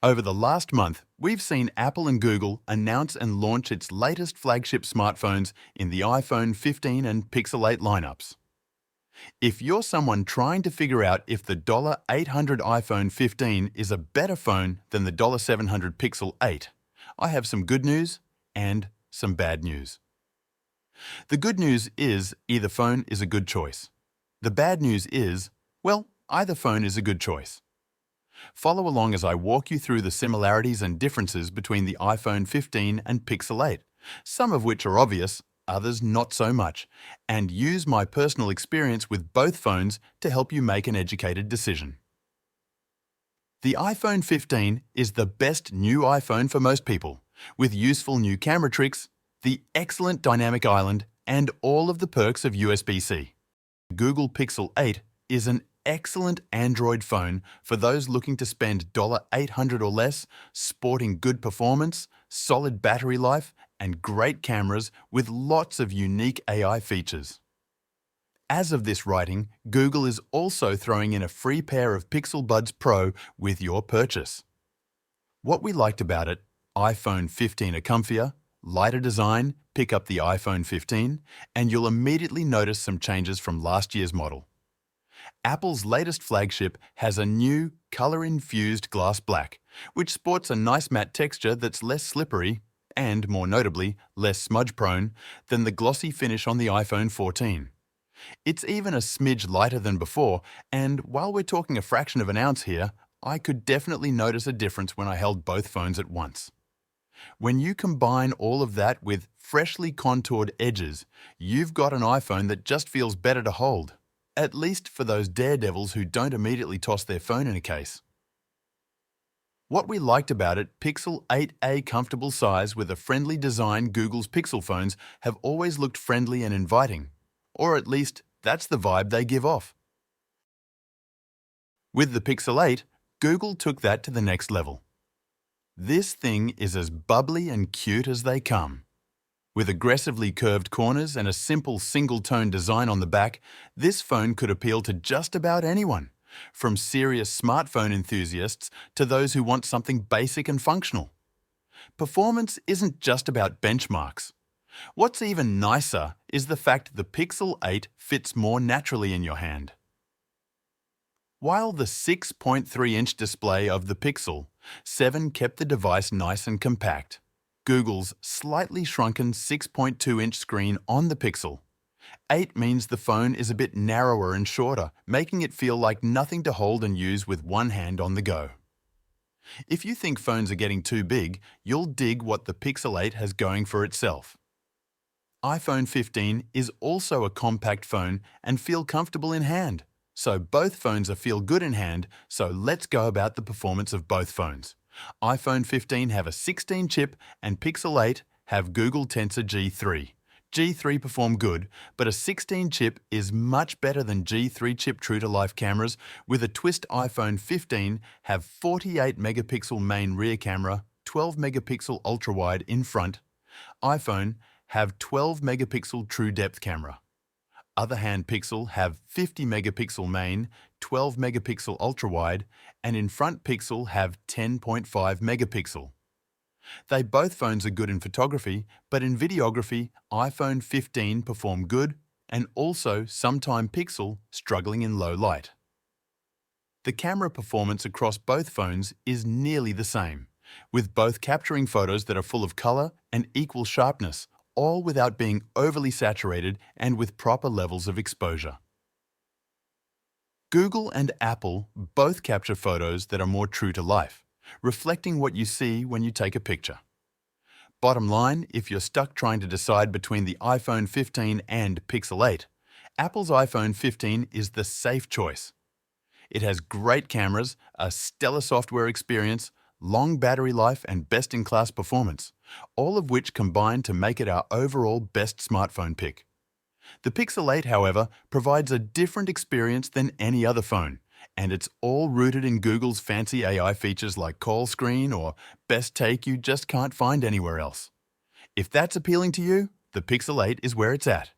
Over the last month, we've seen Apple and Google announce and launch its latest flagship smartphones in the iPhone 15 and Pixel 8 lineups. If you're someone trying to figure out if the $800 iPhone 15 is a better phone than the $700 Pixel 8, I have some good news and some bad news. The good news is either phone is a good choice. The bad news is, well, either phone is a good choice. Follow along as I walk you through the similarities and differences between the iPhone 15 and Pixel 8, some of which are obvious, others not so much, and use my personal experience with both phones to help you make an educated decision. The iPhone 15 is the best new iPhone for most people, with useful new camera tricks, the excellent dynamic island, and all of the perks of USB-C. Google Pixel 8 is an excellent Android phone for those looking to spend $800 or less, sporting good performance, solid battery life, and great cameras with lots of unique AI features. As of this writing, Google is also throwing in a free pair of Pixel Buds Pro with your purchase. What we liked about it: iPhone 15 are comfier, lighter design, pick up the iPhone 15, and you'll immediately notice some changes from last year's model. Apple's latest flagship has a new color-infused glass black, which sports a nice matte texture that's less slippery and, more notably, less smudge-prone than the glossy finish on the iPhone 14. It's even a smidge lighter than before, and while we're talking a fraction of an ounce here, I could definitely notice a difference when I held both phones at once. When you combine all of that with freshly contoured edges, you've got an iPhone that just feels better to hold. At least for those daredevils who don't immediately toss their phone in a case. What we liked about it: Pixel 8a comfortable size with a friendly design. Google's Pixel phones have always looked friendly and inviting, or at least that's the vibe they give off. With the Pixel 8, Google took that to the next level. This thing is as bubbly and cute as they come. With aggressively curved corners and a simple single-tone design on the back, this phone could appeal to just about anyone, from serious smartphone enthusiasts to those who want something basic and functional. Performance isn't just about benchmarks. What's even nicer is the fact the Pixel 8 fits more naturally in your hand. While the 6.3-inch display of the Pixel 7 kept the device nice and compact, Google's slightly shrunken 6.2-inch screen on the Pixel 8 means the phone is a bit narrower and shorter, making it feel like nothing to hold and use with one hand on the go. If you think phones are getting too big, you'll dig what the Pixel 8 has going for itself. iPhone 15 is also a compact phone and feel comfortable in hand, so both phones are feel good in hand, so let's go about the performance of both phones. iPhone 15 have a 16-chip and Pixel 8 have Google Tensor G3. G3 perform good, but a 16-chip is much better than G3 chip true-to-life cameras, with a twist. iPhone 15 have 48-megapixel main rear camera, 12-megapixel ultra-wide in front. iPhone have 12-megapixel true depth camera. Other hand Pixel have 50-megapixel main, 12-megapixel ultra-wide, and in front Pixel have 10.5 megapixel. Both phones are good in photography, but in videography, iPhone 15 perform good, and also sometime Pixel struggling in low light. The camera performance across both phones is nearly the same, with both capturing photos that are full of color and equal sharpness, all without being overly saturated and with proper levels of exposure. Google and Apple both capture photos that are more true to life, reflecting what you see when you take a picture. Bottom line, if you're stuck trying to decide between the iPhone 15 and Pixel 8, Apple's iPhone 15 is the safe choice. It has great cameras, a stellar software experience, long battery life, and best-in-class performance, all of which combine to make it our overall best smartphone pick. The Pixel 8, however, provides a different experience than any other phone, and it's all rooted in Google's fancy AI features like call screen or best take you just can't find anywhere else. If that's appealing to you, the Pixel 8 is where it's at.